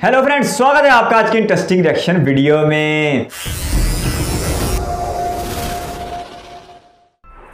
Hello friends, स्वागत है आपका आज की इंटरेस्टिंग रिएक्शन वीडियो में।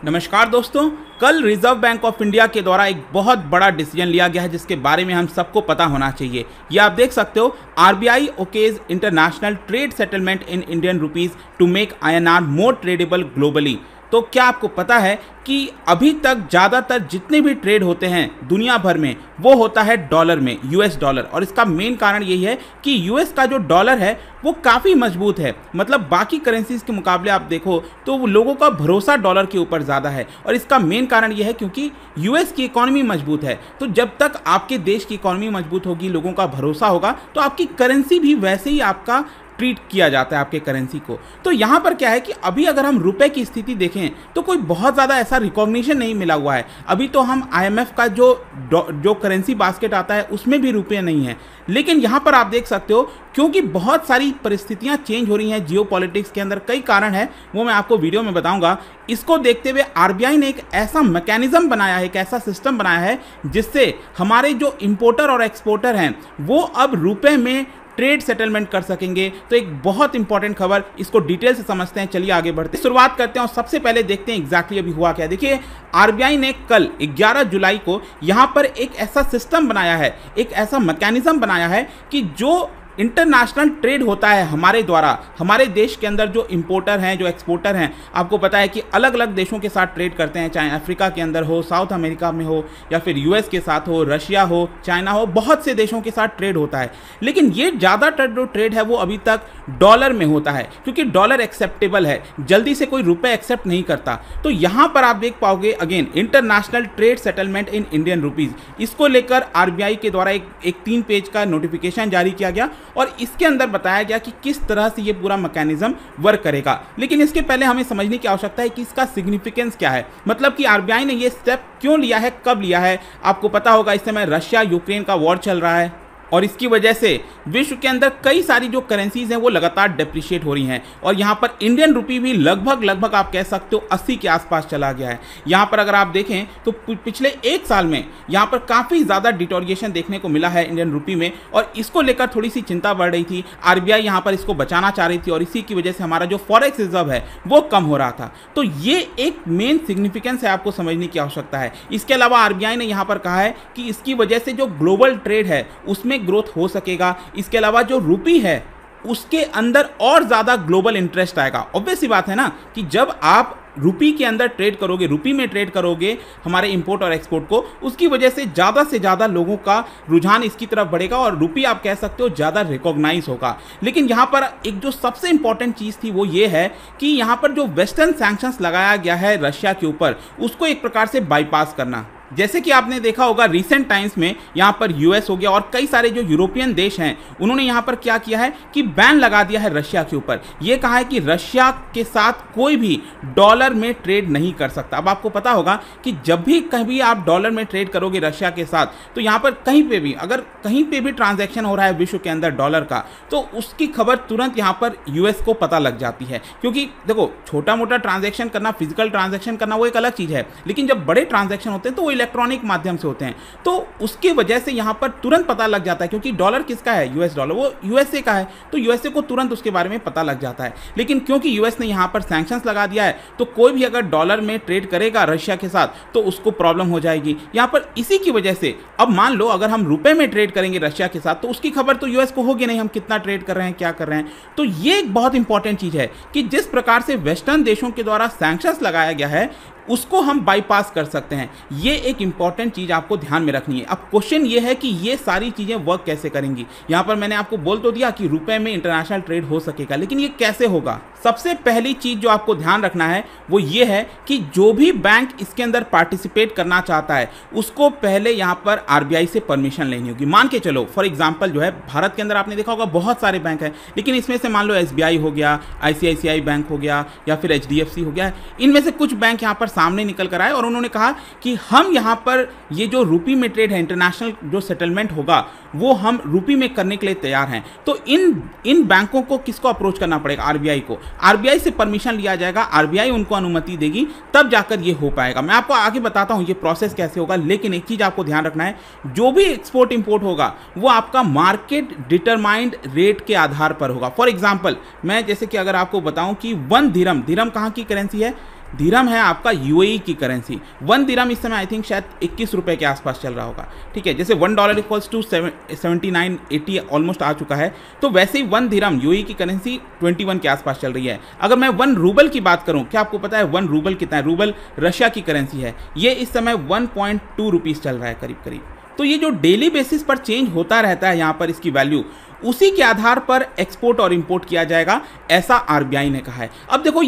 नमस्कार दोस्तों, कल रिजर्व बैंक ऑफ इंडिया के द्वारा एक बहुत बड़ा डिसीजन लिया गया है जिसके बारे में हम सबको पता होना चाहिए। ये आप देख सकते हो, RBI okays international trade settlement in Indian rupees to make INR more tradable globally. तो क्या आपको पता है कि अभी तक ज़्यादातर जितने भी ट्रेड होते हैं दुनिया भर में वो होता है डॉलर में, यूएस डॉलर। और इसका मेन कारण यही है कि यूएस का जो डॉलर है वो काफ़ी मजबूत है। मतलब बाकी करेंसीज के मुकाबले आप देखो तो लोगों का भरोसा डॉलर के ऊपर ज़्यादा है। और इसका मेन कारण यह है क्योंकि यूएस की इकॉनमी मजबूत है। तो जब तक आपके देश की इकॉनमी मजबूत होगी, लोगों का भरोसा होगा, तो आपकी करेंसी भी वैसे ही आपका ट्रीट किया जाता है, आपके करेंसी को। तो यहाँ पर क्या है कि अभी अगर हम रुपए की स्थिति देखें तो कोई बहुत ज़्यादा ऐसा रिकॉग्निशन नहीं मिला हुआ है। अभी तो हम IMF का जो करेंसी बास्केट आता है उसमें भी रुपये नहीं है। लेकिन यहाँ पर आप देख सकते हो क्योंकि बहुत सारी परिस्थितियाँ चेंज हो रही हैं जियोपॉलिटिक्स के अंदर, कई कारण है वो मैं आपको वीडियो में बताऊंगा। इसको देखते हुए आरबीआई ने एक ऐसा मैकेनिज्म बनाया है, एक ऐसा सिस्टम बनाया है जिससे हमारे जो इंपोर्टर और एक्सपोर्टर हैं वो अब रुपए में ट्रेड सेटलमेंट कर सकेंगे। तो एक बहुत इंपॉर्टेंट खबर, इसको डिटेल से समझते हैं। चलिए आगे बढ़ते हैं, शुरुआत करते हैं और सबसे पहले देखते हैं एग्जैक्टली अभी हुआ क्या। देखिए, आरबीआई ने कल 11 जुलाई को यहां पर एक ऐसा सिस्टम बनाया है, एक ऐसा मैकेनिज्म बनाया है कि जो इंटरनेशनल ट्रेड होता है हमारे द्वारा, हमारे देश के अंदर जो इंपोर्टर हैं, जो एक्सपोर्टर हैं, आपको पता है कि अलग अलग देशों के साथ ट्रेड करते हैं, चाहे अफ्रीका के अंदर हो, साउथ अमेरिका में हो, या फिर यूएस के साथ हो, रशिया हो, चाइना हो, बहुत से देशों के साथ ट्रेड होता है। लेकिन ये ज़्यादातर जो ट्रेड है वो अभी तक डॉलर में होता है क्योंकि डॉलर एक्सेप्टेबल है, जल्दी से कोई रुपये एक्सेप्ट नहीं करता। तो यहाँ पर आप देख पाओगे again international trade settlement in Indian rupees, इसको लेकर आरबीआई के द्वारा एक 3 पेज का नोटिफिकेशन जारी किया गया और इसके अंदर बताया गया कि किस तरह से ये पूरा मैकेनिज्म वर्क करेगा। लेकिन इसके पहले हमें समझने की आवश्यकता है कि इसका सिग्निफिकेंस क्या है, मतलब कि आरबीआई ने ये स्टेप क्यों लिया है, कब लिया है। आपको पता होगा इस समय रशिया यूक्रेन का वॉर चल रहा है और इसकी वजह से विश्व के अंदर कई सारी जो करेंसीज हैं वो लगातार डेप्रिशिएट हो रही हैं। और यहाँ पर इंडियन रुपी भी लगभग आप कह सकते हो 80 के आसपास चला गया है। यहाँ पर अगर आप देखें तो पिछले 1 साल में यहाँ पर काफ़ी ज़्यादा डिटोरिएशन देखने को मिला है इंडियन रुपी में और इसको लेकर थोड़ी सी चिंता बढ़ रही थी। आरबीआई यहाँ पर इसको बचाना चाह रही थी और इसी की वजह से हमारा जो फॉरेक्स रिजर्व है वो कम हो रहा था। तो ये एक मेन सिग्निफिकेंस है, आपको समझने की आवश्यकता है। इसके अलावा आरबीआई ने यहाँ पर कहा है कि इसकी वजह से जो ग्लोबल ट्रेड है उसमें ग्रोथ हो सकेगा। इसके अलावा जो रुपी है उसके अंदर और ज्यादा ग्लोबल इंटरेस्ट आएगा। ऑब्वियस सी बात है ना कि जब आप रुपी के अंदर ट्रेड करोगे, रुपी में ट्रेड करोगे हमारे इंपोर्ट और एक्सपोर्ट को, उसकी वजह से ज़्यादा लोगों का रुझान इसकी तरफ बढ़ेगा और रुपी आप कह सकते हो ज़्यादा रिकॉग्नाइज होगा। लेकिन यहाँ पर एक जो सबसे इंपॉर्टेंट चीज़ थी वो ये है कि यहाँ पर जो वेस्टर्न सैंक्शंस लगाया गया है रशिया के ऊपर, उसको एक प्रकार से बाईपास करना। जैसे कि आपने देखा होगा रिसेंट टाइम्स में यहाँ पर यूएस हो गया और कई सारे जो यूरोपियन देश हैं उन्होंने यहाँ पर क्या किया है कि बैन लगा दिया है रशिया के ऊपर। ये कहा है कि रशिया के साथ कोई भी डॉलर में ट्रेड नहीं कर सकता। अब आपको पता होगा कि जब भी कभी आप डॉलर में ट्रेड करोगे रशिया के साथ, तो यहाँ पर कहीं पे भी अगर कहीं पे भी ट्रांजैक्शन हो रहा है विश्व के अंदर डॉलर का, तो उसकी खबर तुरंत यहाँ पर यूएस को पता लग जाती है। क्योंकि देखो, छोटा मोटा ट्रांजैक्शन करना, फिजिकल ट्रांजैक्शन करना वो एक अलग चीज़ है, लेकिन जब बड़े ट्रांजैक्शन होते हैं तो वो इलेक्ट्रॉनिक माध्यम से होते हैं। तो उसकी वजह से यहां पर तुरंत पता लग जाता है, क्योंकि डॉलर किसका है, यूएस डॉलर, वो यूएसए का है, तो यूएसए को तुरंत उसके बारे में पता लग जाता है। लेकिन क्योंकि यूएस ने यहां पर सैंक्शंस लगा दिया है तो कोई भी अगर डॉलर में ट्रेड करेगा रशिया के साथ तो उसको प्रॉब्लम हो जाएगी यहां पर। इसी की वजह से अब मान लो अगर हम रुपए में ट्रेड करेंगे रशिया के साथ तो उसकी खबर तो यूएस को होगी नहीं, हम कितना ट्रेड कर रहे हैं, क्या कर रहे हैं। तो ये एक बहुत इंपॉर्टेंट चीज है कि जिस प्रकार से वेस्टर्न देशों के द्वारा सैंक्शंस लगाया गया है उसको हम बाईपास कर सकते हैं। ये एक इंपॉर्टेंट चीज आपको ध्यान में रखनी है। अब क्वेश्चन ये है कि ये सारी चीजें वर्क कैसे करेंगी। यहां पर मैंने आपको बोल तो दिया कि रुपए में इंटरनेशनल ट्रेड हो सकेगा, लेकिन ये कैसे होगा। सबसे पहली चीज जो आपको ध्यान रखना है वो ये है कि जो भी बैंक इसके अंदर पार्टिसिपेट करना चाहता है उसको पहले यहां पर आरबीआई से परमिशन लेनी होगी। मान के चलो फॉर एग्जांपल जो है भारत के अंदर आपने देखा होगा बहुत सारे बैंक हैं, लेकिन इसमें से मान लो एसबीआई हो गया, आईसीआईसीआई बैंक हो गया या फिर एचडीएफसी हो गया, इनमें से कुछ बैंक यहां पर सामने निकल कर आए और उन्होंने कहा कि हम यहाँ पर ये जो रुपी में ट्रेड है, इंटरनेशनल जो सेटलमेंट होगा वो हम रुपी में करने के लिए तैयार हैं। तो इन बैंकों को किसको अप्रोच करना पड़ेगा? आरबीआई को। आरबीआई से परमिशन लिया जाएगा, आरबीआई उनको अनुमति देगी, तब जाकर ये हो पाएगा। मैं आपको आगे बताता हूँ ये प्रोसेस कैसे होगा, लेकिन एक चीज़ आपको ध्यान रखना है, जो भी एक्सपोर्ट इंपोर्ट होगा वो आपका मार्केट डिटरमाइंड रेट के आधार पर होगा। फॉर एग्जाम्पल, मैं जैसे कि अगर आपको बताऊं कि 1 दिरहम कहाँ की करेंसी है? दिरहम है आपका यूएई की करेंसी। 1 दिरहम इस समय आई थिंक शायद 21 रुपए के आसपास चल रहा होगा, ठीक है। जैसे $1 इक्वल्स टू 79.80 ऑलमोस्ट आ चुका है, तो वैसे ही 1 दिरहम यूएई की करेंसी 21 के आसपास चल रही है। अगर मैं 1 रूबल की बात करूं, क्या आपको पता है 1 रूबल कितना है? रूबल रशिया की करेंसी है, ये इस समय 1.2 रुपीज़ चल रहा है करीब करीब। तो ये जो डेली बेसिस पर चेंज होता रहता है यहाँ पर इसकी वैल्यू, उसी के आधार पर एक्सपोर्ट और इंपोर्ट किया जाएगा, ऐसा आरबीआई ने कहा है। अब देखो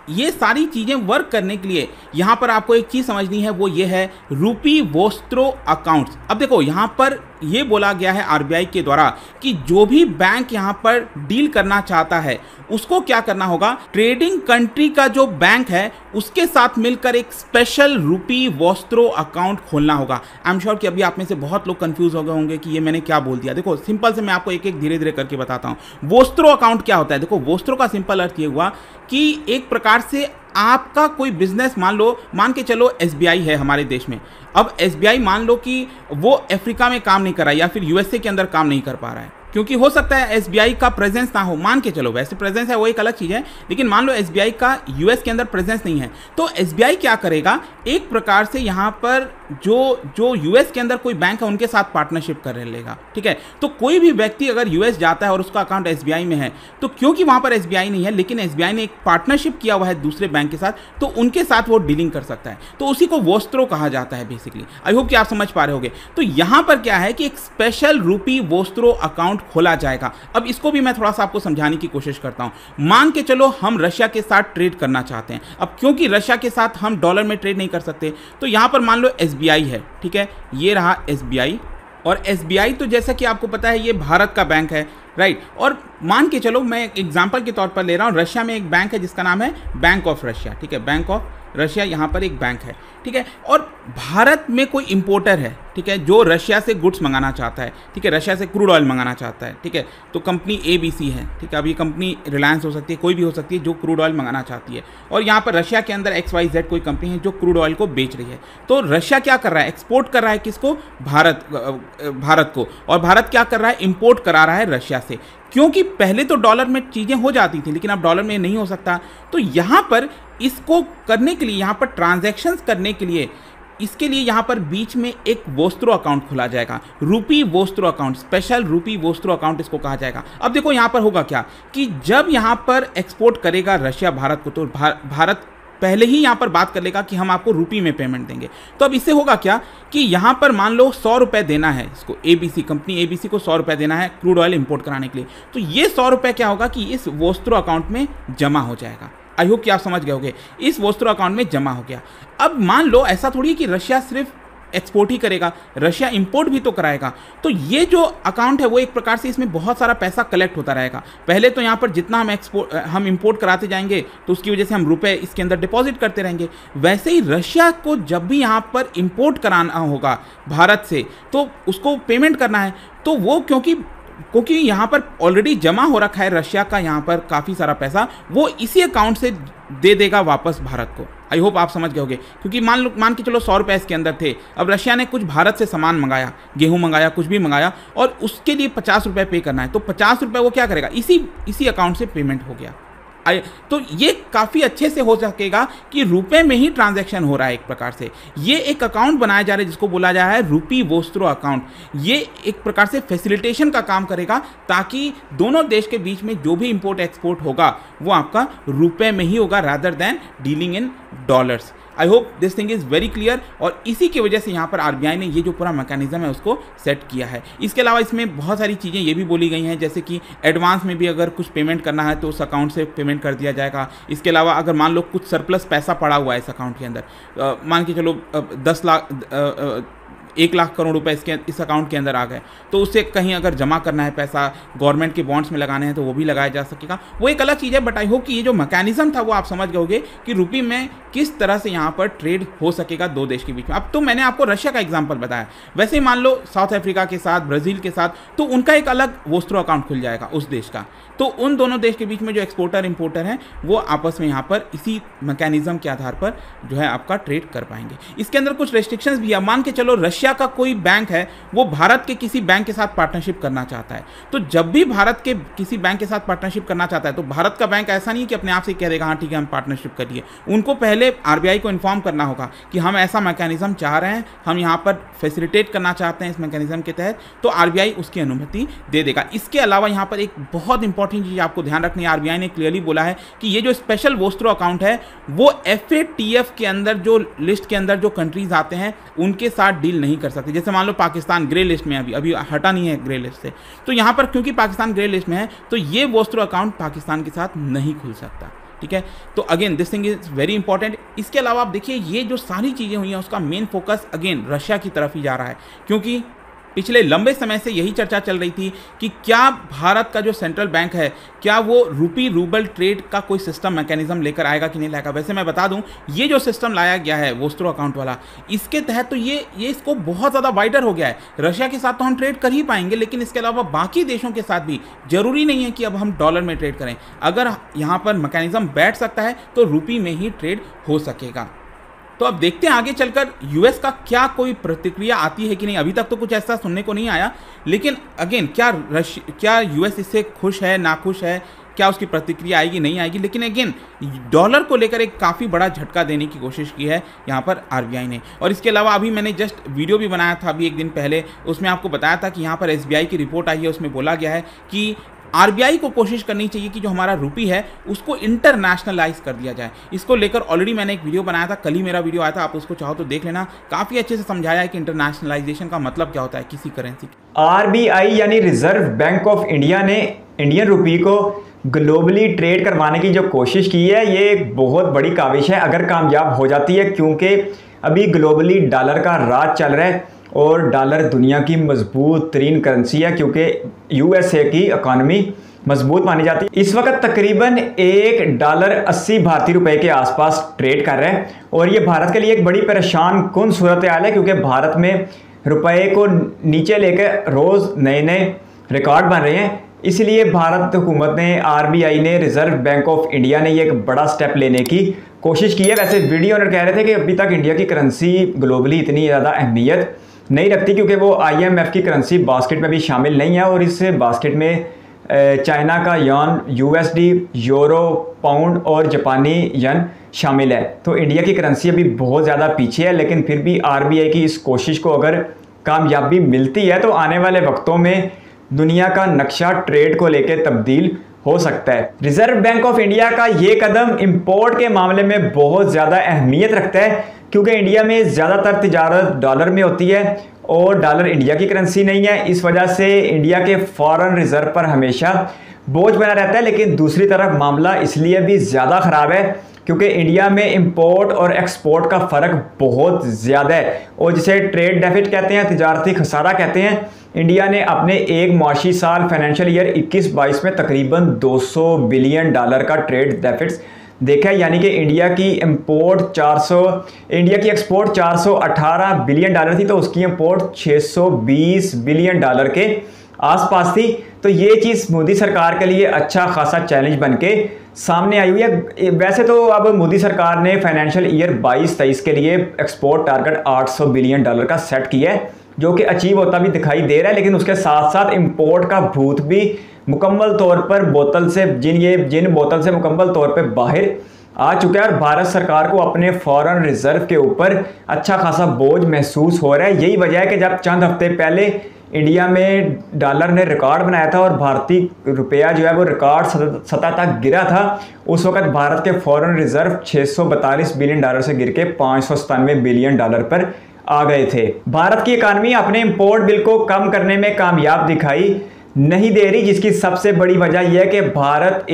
ये सारी चीज़ें वर्क करने के लिए यहाँ पर आपको एक चीज़ समझनी है, वो ये है रूपी वोस्त्रो अकाउंट्स। अब देखो यहाँ पर ये बोला गया है आरबीआई के द्वारा कि जो भी बैंक यहाँ पर डील करना चाहता है उसको क्या करना होगा, ट्रेडिंग कंट्री का जो बैंक है उसके साथ मिलकर एक स्पेशल रूपी वोस्त्रो अकाउंट खोलना होगा। आई एम श्योर कि अभी आप में से बहुत लोग कंफ्यूज हो गए होंगे कि ये मैंने क्या बोल दिया। देखो सिंपल से मैं आपको एक एक धीरे धीरे करके बताता हूँ। वोस्त्रो अकाउंट क्या होता है? देखो वोस्त्रो का सिंपल अर्थ ये हुआ कि एक प्रकार से आपका कोई बिजनेस, मान के चलो एसबीआई है हमारे देश में। अब एसबीआई मान लो कि वो अफ्रीका में काम नहीं कर रहा है या फिर यूएसए के अंदर काम नहीं कर पा रहा है, क्योंकि हो सकता है एसबीआई का प्रेजेंस ना हो। मान के चलो, वैसे प्रेजेंस है वो एक अलग चीज़ है, लेकिन मान लो एसबीआई का यूएस के अंदर प्रेजेंस नहीं है, तो एसबीआई क्या करेगा, एक प्रकार से यहाँ पर जो यूएस के अंदर कोई बैंक है उनके साथ पार्टनरशिप कर लेगा, ठीक है। तो कोई भी व्यक्ति अगर यूएस जाता है और उसका अकाउंट एसबीआई में है, तो क्योंकि वहाँ पर एसबीआई नहीं है लेकिन एसबीआई ने एक पार्टनरशिप किया हुआ है दूसरे बैंक के साथ, तो उनके साथ वो डीलिंग कर सकता है। तो उसी को वोस्त्रो कहा जाता है बेसिकली। आई होप कि आप समझ पा रहे होगे। तो यहाँ पर क्या है कि एक स्पेशल रूपी वोस्त्रो अकाउंट खोला जाएगा। अब इसको भी मैं थोड़ा सा आपको समझाने की कोशिश करता हूं। मान के चलो हम रशिया के साथ ट्रेड करना चाहते हैं। अब क्योंकि रशिया के साथ हम डॉलर में ट्रेड नहीं कर सकते, तो यहां पर मान लो एसबीआई है, ठीक है, ये रहा एसबीआई। और एसबीआई तो जैसा कि आपको पता है ये भारत का बैंक है, राइट। और मान के चलो मैं एग्जांपल के तौर पर ले रहा हूं, रशिया में एक बैंक है जिसका नाम है बैंक ऑफ रशिया, ठीक है, बैंक ऑफ रशिया यहाँ पर एक बैंक है, ठीक है। और भारत में कोई इंपोर्टर है, ठीक है, जो रशिया से गुड्स मंगाना चाहता है, ठीक है, रशिया से क्रूड ऑयल मंगाना चाहता है, ठीक है। तो कंपनी एबीसी है, ठीक है। अब ये कंपनी रिलायंस हो सकती है, कोई भी हो सकती है जो क्रूड ऑयल मंगाना चाहती है। और यहाँ पर रशिया के अंदर XYZ कोई कंपनी है जो क्रूड ऑयल को बेच रही है। तो रशिया क्या कर रहा है, एक्सपोर्ट कर रहा है किसको, भारत को। और भारत क्या कर रहा है, इंपोर्ट करा रहा है रशिया से। क्योंकि पहले तो डॉलर में चीज़ें हो जाती थी, लेकिन अब डॉलर में नहीं हो सकता। तो यहाँ पर इसको करने के लिए, यहाँ पर ट्रांजैक्शंस करने के लिए, इसके लिए यहाँ पर बीच में एक वोस्त्रो अकाउंट खोला जाएगा, रूपी वोस्त्रो अकाउंट, स्पेशल रूपी वोस्त्रो अकाउंट इसको कहा जाएगा। अब देखो यहाँ पर होगा क्या कि जब यहाँ पर एक्सपोर्ट करेगा रशिया भारत को, तो भारत पहले ही यहाँ पर बात कर लेगा कि हम आपको रुपी में पेमेंट देंगे। तो अब इससे होगा क्या कि यहाँ पर मान लो 100 रुपये देना है इसको, एबीसी कंपनी एबीसी को 100 रुपये देना है क्रूड ऑयल इंपोर्ट कराने के लिए। तो ये 100 रुपये क्या होगा कि इस वोस्त्रो अकाउंट में जमा हो जाएगा। आई होप कि आप समझ गए होंगे, इस वोस्त्रो अकाउंट में जमा हो गया। अब मान लो ऐसा थोड़ी है कि रशिया सिर्फ एक्सपोर्ट ही करेगा, रशिया इंपोर्ट भी तो कराएगा। तो ये जो अकाउंट है वो एक प्रकार से इसमें बहुत सारा पैसा कलेक्ट होता रहेगा। पहले तो यहाँ पर जितना हम इंपोर्ट कराते जाएंगे तो उसकी वजह से हम रुपए इसके अंदर डिपॉजिट करते रहेंगे। वैसे ही रशिया को जब भी यहाँ पर इंपोर्ट कराना होगा भारत से, तो उसको पेमेंट करना है, तो वो क्योंकि यहाँ पर ऑलरेडी जमा हो रखा है रशिया का यहाँ पर काफ़ी सारा पैसा, वो इसी अकाउंट से दे देगा वापस भारत को। आई होप आप समझ गए होंगे। क्योंकि मान के चलो 100 रुपये इसके अंदर थे, अब रशिया ने कुछ भारत से सामान मंगाया, गेहूं मंगाया, कुछ भी मंगाया, और उसके लिए 50 रुपये पे करना है, तो 50 रुपये वो क्या करेगा, इसी अकाउंट से पेमेंट हो गया। तो ये काफ़ी अच्छे से हो सकेगा कि रुपए में ही ट्रांजैक्शन हो रहा है। एक प्रकार से ये एक अकाउंट बनाया जा रहा है जिसको बोला जा रहा है रूपी वोस्त्रो अकाउंट। ये एक प्रकार से फैसिलिटेशन का काम करेगा ताकि दोनों देश के बीच में जो भी इंपोर्ट एक्सपोर्ट होगा वो आपका रुपए में ही होगा rather than dealing in dollars. I hope this thing is very clear. और इसी की वजह से यहाँ पर आरबीआई ने ये जो पूरा मैकेनिज्म है उसको सेट किया है। इसके अलावा इसमें बहुत सारी चीज़ें ये भी बोली गई हैं, जैसे कि एडवांस में भी अगर कुछ पेमेंट करना है तो उस अकाउंट से पेमेंट कर दिया जाएगा। इसके अलावा अगर मान लो कुछ सरप्लस पैसा पड़ा हुआ है इस अकाउंट के अंदर, मान के चलो 10 लाख 1 लाख करोड़ रुपए इस अकाउंट के अंदर आ गए, तो उसे कहीं अगर जमा करना है पैसा, गवर्नमेंट के बॉन्ड्स में लगाने हैं, तो वो भी लगाया जा सकेगा। वो एक अलग चीज़ है, बट आई होप कि ये जो मैकेनिज्म था वो आप समझ गए कि रुपये में किस तरह से यहाँ पर ट्रेड हो सकेगा दो देश के बीच में। अब तो मैंने आपको रशिया का एग्जाम्पल बताया, वैसे ही मान लो साउथ अफ्रीका के साथ, ब्राज़ील के साथ, तो उनका एक अलग वोस्ट्रो अकाउंट खुल जाएगा उस देश का। तो उन दोनों देश के बीच में जो एक्सपोर्टर इंपोर्टर हैं वो आपस में यहाँ पर इसी मैकेनिज्म के आधार पर जो है आपका ट्रेड कर पाएंगे। इसके अंदर कुछ रेस्ट्रिक्शंस भी है। मान के चलो रशिया का कोई बैंक है, वो भारत के किसी बैंक के साथ पार्टनरशिप करना चाहता है, तो जब भी भारत के किसी बैंक के साथ पार्टनरशिप करना चाहता है तो भारत का बैंक ऐसा नहीं है कि अपने आप से कह देगा हाँ ठीक है हम पार्टनरशिप करिए। उनको पहले आरबीआई को इन्फॉर्म करना होगा कि हम ऐसा मैकेनिज्म चाह रहे हैं, हम यहाँ पर फैसिलिटेट करना चाहते हैं इस मैकेनिज्म के तहत, तो आरबीआई उसकी अनुमति दे देगा। इसके अलावा यहाँ पर एक बहुत इंपॉर्टेंट चीज़ आपको ध्यान रखनी है, आरबीआई ने क्लियरली बोला है कि ये जो स्पेशल वोस्ट्रो अकाउंट है वो एफएटीएफ के अंदर जो लिस्ट के अंदर जो कंट्रीज आते हैं उनके साथ डील नहीं कर सकते। जैसे मान लो पाकिस्तान ग्रे लिस्ट में, अभी हटा नहीं है ग्रे लिस्ट से, तो यहाँ पर क्योंकि पाकिस्तान ग्रे लिस्ट में है तो ये वोस्ट्रो अकाउंट पाकिस्तान के साथ नहीं खुल सकता। ठीक है, तो again this thing is very important. इसके अलावा आप देखिए ये जो सारी चीज़ें हुई हैं उसका मेन फोकस अगेन रशिया की तरफ ही जा रहा है, क्योंकि पिछले लंबे समय से यही चर्चा चल रही थी कि क्या भारत का जो सेंट्रल बैंक है क्या वो रूपी रूबल ट्रेड का कोई सिस्टम मैकेनिज्म लेकर आएगा कि नहीं लाएगा। वैसे मैं बता दूं ये जो सिस्टम लाया गया है वोस्ट्रो अकाउंट वाला, इसके तहत तो ये इसको बहुत ज़्यादा वाइडर हो गया है। रशिया के साथ तो हम ट्रेड कर ही पाएंगे, लेकिन इसके अलावा बाकी देशों के साथ भी जरूरी नहीं है कि अब हम डॉलर में ट्रेड करें। अगर यहाँ पर मैकेनिज्म बैठ सकता है तो रूपी में ही ट्रेड हो सकेगा। तो अब देखते हैं आगे चलकर यूएस का क्या कोई प्रतिक्रिया आती है कि नहीं। अभी तक तो कुछ ऐसा सुनने को नहीं आया, लेकिन अगेन क्या यूएस इससे खुश है, नाखुश है, क्या उसकी प्रतिक्रिया आएगी नहीं आएगी। लेकिन अगेन डॉलर को लेकर एक काफ़ी बड़ा झटका देने की कोशिश की है यहाँ पर आरबीआई ने। और इसके अलावा अभी मैंने जस्ट वीडियो भी बनाया था अभी एक दिन पहले, उसमें आपको बताया था कि यहाँ पर एसबीआई की रिपोर्ट आई है, उसमें बोला गया है कि आरबीआई को कोशिश करनी चाहिए कि जो हमारा रुपी है उसको इंटरनेशनलाइज कर दिया जाए। इसको लेकर ऑलरेडी मैंने एक वीडियो बनाया था, कल ही मेरा वीडियो आया था, आप उसको चाहो तो देख लेना। काफ़ी अच्छे से समझाया है कि इंटरनेशनलाइजेशन का मतलब क्या होता है किसी करेंसी। आरबीआई यानी रिजर्व बैंक ऑफ इंडिया ने इंडियन रुपी को ग्लोबली ट्रेड करवाने की जो कोशिश की है ये एक बहुत बड़ी काविश है, अगर कामयाब हो जाती है, क्योंकि अभी ग्लोबली डॉलर का राज चल रहा है और डॉलर दुनिया की मजबूत तरीन करेंसी है, क्योंकि यूएसए की इकॉनमी मजबूत मानी जाती है। इस वक्त तकरीबन $1 भारतीय रुपए के आसपास ट्रेड कर रहे हैं और ये भारत के लिए एक बड़ी परेशान कुन सूरत हाल है, क्योंकि भारत में रुपए को नीचे लेकर रोज़ नए नए रिकॉर्ड बन रहे हैं। इसलिए भारत हुकूमत ने, आरबीआई ने, रिजर्व बैंक ऑफ इंडिया ने ये एक बड़ा स्टेप लेने की कोशिश की है। वैसे वीडियो ओनर कह रहे थे कि अभी तक इंडिया की करेंसी ग्लोबली इतनी ज़्यादा अहमियत नहीं रखती, क्योंकि वो आईएमएफ की करेंसी बास्केट में भी शामिल नहीं है और इस बास्केट में चाइना का यन, यूएसडी, यूरो, पाउंड और जापानी यन शामिल है। तो इंडिया की करेंसी अभी बहुत ज़्यादा पीछे है, लेकिन फिर भी आरबीआई की इस कोशिश को अगर कामयाबी मिलती है तो आने वाले वक्तों में दुनिया का नक्शा ट्रेड को लेकर तब्दील हो सकता है। रिजर्व बैंक ऑफ इंडिया का ये कदम इंपोर्ट के मामले में बहुत ज़्यादा अहमियत रखता है, क्योंकि इंडिया में ज़्यादातर तिजारत डॉलर में होती है और डॉलर इंडिया की करेंसी नहीं है। इस वजह से इंडिया के फॉरेन रिजर्व पर हमेशा बोझ बना रहता है। लेकिन दूसरी तरफ मामला इसलिए भी ज़्यादा ख़राब है क्योंकि इंडिया में इंपोर्ट और एक्सपोर्ट का फ़र्क बहुत ज़्यादा है और जिसे ट्रेड डेफिसिट कहते हैं, तिजारती खसारा कहते हैं। इंडिया ने अपने एक माशी साल फाइनेंशियल ईयर 21-22 में तकरीबन $200 बिलियन का ट्रेड डेफिसिट देखा है, यानी कि इंडिया की एक्सपोर्ट 418 बिलियन थी तो उसकी इंपोर्ट 620 बिलियन के आसपास थी। तो ये चीज़ मोदी सरकार के लिए अच्छा खासा चैलेंज बन के सामने आई हुई है। वैसे तो अब मोदी सरकार ने फाइनेंशियल ईयर 22-23 के लिए एक्सपोर्ट टारगेट $800 बिलियन का सेट किया है, जो कि अचीव होता भी दिखाई दे रहा है। लेकिन उसके साथ साथ इंपोर्ट का भूत भी मुकम्मल तौर पर जिन बोतल से मुकम्मल तौर पर बाहर आ चुका है और भारत सरकार को अपने फॉरेन रिजर्व के ऊपर अच्छा खासा बोझ महसूस हो रहा है। यही वजह है कि जब चंद हफ्ते पहले इंडिया में डॉलर ने रिकॉर्ड बनाया था और भारतीय रुपया जो है वो रिकॉर्ड सतह तक गिरा था, उस वक्त भारत के फॉरेन रिजर्व $642 बिलियन से गिर के $597 बिलियन पर आ गए थे। भारत की इकानमी अपने इंपोर्ट बिल को कम करने में कामयाब दिखाई नहीं दे रही, जिसकी सबसे बड़ी वजह यह है कि भारत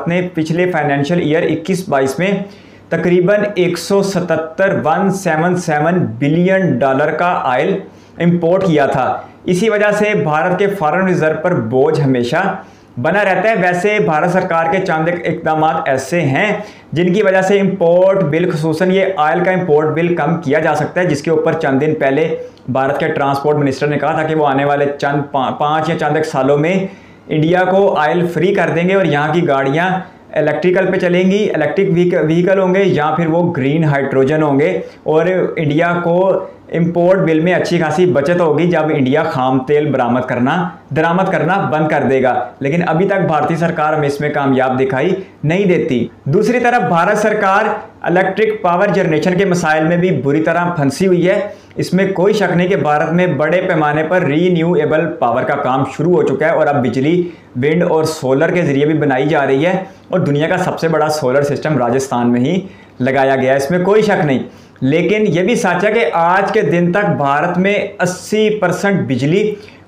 ने पिछले फाइनेंशियल ईयर 21-22 में तकरीबन 177 बिलियन डॉलर का ऑयल इंपोर्ट किया था। इसी वजह से भारत के फॉरेन रिजर्व पर बोझ हमेशा बना रहता है। वैसे भारत सरकार के चंद इकदाम ऐसे हैं जिनकी वजह से इंपोर्ट बिल, खुसूसन ये ऑयल का इंपोर्ट बिल कम किया जा सकता है, जिसके ऊपर चंद दिन पहले भारत के ट्रांसपोर्ट मिनिस्टर ने कहा था कि वो आने वाले चंद 5 या चंद सालों में इंडिया को ऑयल फ्री कर देंगे और यहाँ की गाड़ियाँ इलेक्ट्रिकल पे चलेंगी, इलेक्ट्रिक व्हीकल होंगे या फिर वो ग्रीन हाइड्रोजन होंगे और इंडिया को इंपोर्ट बिल में अच्छी खासी बचत होगी जब इंडिया खाम तेल दरामद करना बंद कर देगा। लेकिन अभी तक भारतीय सरकार हमें इसमें कामयाब दिखाई नहीं देती। दूसरी तरफ भारत सरकार इलेक्ट्रिक पावर जनरेशन के मसाइल में भी बुरी तरह फंसी हुई है। इसमें कोई शक नहीं कि भारत में बड़े पैमाने पर रीन्यूएबल पावर का काम शुरू हो चुका है और अब बिजली विंड और सोलर के जरिए भी बनाई जा रही है और दुनिया का सबसे बड़ा सोलर सिस्टम राजस्थान में ही लगाया गया है, इसमें कोई शक नहीं। लेकिन यह भी सच है कि आज के दिन तक भारत में 80% बिजली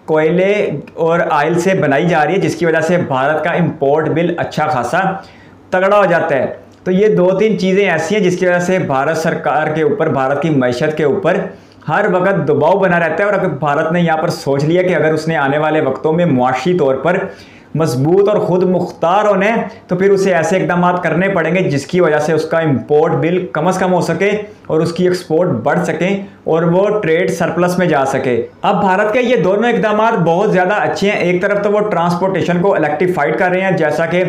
कोयले और ऑयल से बनाई जा रही है, जिसकी वजह से भारत का इंपोर्ट बिल अच्छा खासा तगड़ा हो जाता है। तो ये 2-3 चीज़ें ऐसी हैं जिसकी वजह से भारत सरकार के ऊपर, भारत की मईशत के ऊपर हर वक्त दबाव बना रहता है। और अगर भारत ने यहाँ पर सोच लिया कि अगर उसने आने वाले वक्तों में मुआशी तौर पर मजबूत और ख़ुद मुख्तार होने तो फिर उसे ऐसे इकदाम करने पड़ेंगे जिसकी वजह से उसका इंपोर्ट बिल कम से कम हो सके और उसकी एक्सपोर्ट बढ़ सके और वो ट्रेड सरप्लस में जा सके। अब भारत के ये दोनों इकदाम बहुत ज़्यादा अच्छे हैं। एक तरफ तो वो ट्रांसपोर्टेशन को इलेक्ट्रीफाइड कर रहे हैं, जैसा कि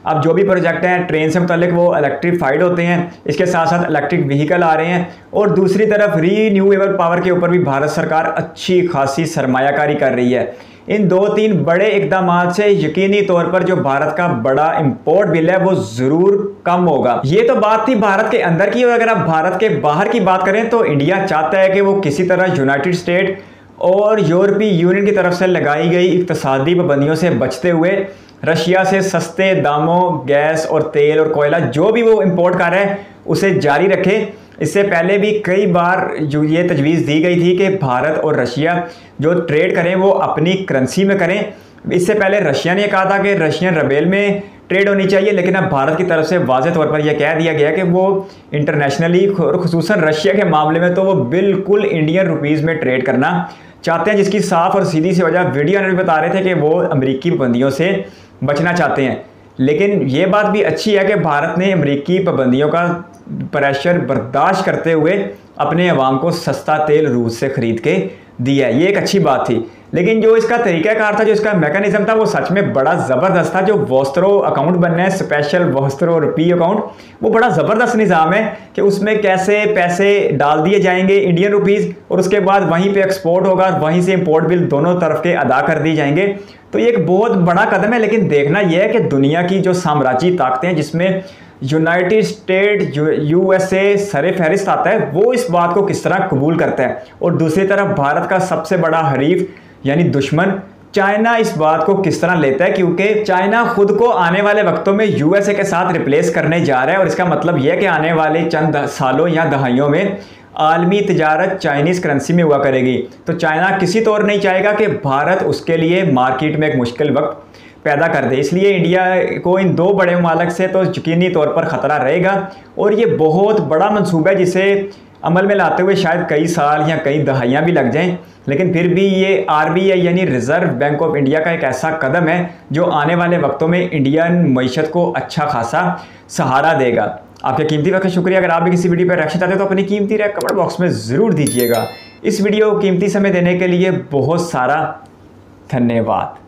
अब जो भी प्रोजेक्ट हैं ट्रेन से मुतालिक वो इलेक्ट्रीफाइड होते हैं, इसके साथ साथ इलेक्ट्रिक व्हीकल आ रहे हैं। और दूसरी तरफ रीन्यूएबल पावर के ऊपर भी भारत सरकार अच्छी खासी सरमायाकारी कर रही है। इन 2-3 बड़े इकदाम से यकीनी तौर पर जो भारत का बड़ा इंपोर्ट बिल है वो ज़रूर कम होगा। ये तो बात थी भारत के अंदर की। और अगर आप भारत के बाहर की बात करें तो इंडिया चाहता है कि वो किसी तरह यूनाइटेड स्टेट और यूरोपीय यूनियन की तरफ से लगाई गई इक्तसादी पाबंदियों से बचते हुए रशिया से सस्ते दामों गैस और तेल और कोयला जो भी वो इंपोर्ट कर रहा है उसे जारी रखे। इससे पहले भी कई बार जो ये तजवीज़ दी गई थी कि भारत और रशिया जो ट्रेड करें वो अपनी करेंसी में करें। इससे पहले रशिया ने कहा था कि रशियन रबेल में ट्रेड होनी चाहिए, लेकिन अब भारत की तरफ से वाज़ेह तौर पर यह कह दिया गया कि वो इंटरनेशनली खुसूसन रशिया के मामले में तो वो बिल्कुल इंडियन रुपीज़ में ट्रेड करना चाहते हैं, जिसकी साफ और सीधी सी वजह वीडियो में बता रहे थे कि वो अमरीकी पाबंदियों से बचना चाहते हैं। लेकिन ये बात भी अच्छी है कि भारत ने अमरीकी पाबंदियों का प्रेशर बर्दाश्त करते हुए अपने अवाम को सस्ता तेल रूस से ख़रीद के दिया है। ये एक अच्छी बात थी। लेकिन जो इसका तरीक़ाकार था, जो इसका मैकेनिज़्म था, वो सच में बड़ा ज़बरदस्त था। जो वोस्त्रो अकाउंट बनना है, स्पेशल वोस्त्रो रुपी अकाउंट, वो बड़ा ज़बरदस्त निज़ाम है कि उसमें कैसे पैसे डाल दिए जाएंगे इंडियन रुपीज़ और उसके बाद वहीं पे एक्सपोर्ट होगा, वहीं से इंपोर्ट बिल दोनों तरफ के अदा कर दिए जाएंगे। तो ये एक बहुत बड़ा कदम है। लेकिन देखना यह है कि दुनिया की जो साम्राज्यी ताकतें हैं, जिसमें यूनाइटेड स्टेट USA सरे फहरिस्त आता है, वो इस बात को किस तरह कबूल करता है। और दूसरी तरफ भारत का सबसे बड़ा हरीफ यानी दुश्मन चाइना इस बात को किस तरह लेता है, क्योंकि चाइना खुद को आने वाले वक्तों में USA के साथ रिप्लेस करने जा रहा है। और इसका मतलब यह है कि आने वाले चंद सालों या दहाइयों में आलमी तिजारत चाइनीज़ करेंसी में हुआ करेगी। तो चाइना किसी तौर नहीं चाहेगा कि भारत उसके लिए मार्केट में एक मुश्किल वक्त पैदा कर दे। इसलिए इंडिया को इन 2 बड़े ममालिक से तो यकीनी तौर पर ख़तरा रहेगा। और ये बहुत बड़ा मंसूबा है जिसे अमल में लाते हुए शायद कई साल या कई दहाइयाँ भी लग जाएं। लेकिन फिर भी ये RBI यानी रिज़र्व बैंक ऑफ इंडिया का एक ऐसा कदम है जो आने वाले वक्तों में इंडियन मईशत को अच्छा खासा सहारा देगा। आपके कीमती वक्त का शुक्रिया। अगर आप भी किसी वीडियो पर रिएक्शन चाहते हो तो अपनी कीमती राय कमेंट बॉक्स में ज़रूर दीजिएगा। इस वीडियो को कीमती समय देने के लिए बहुत सारा धन्यवाद।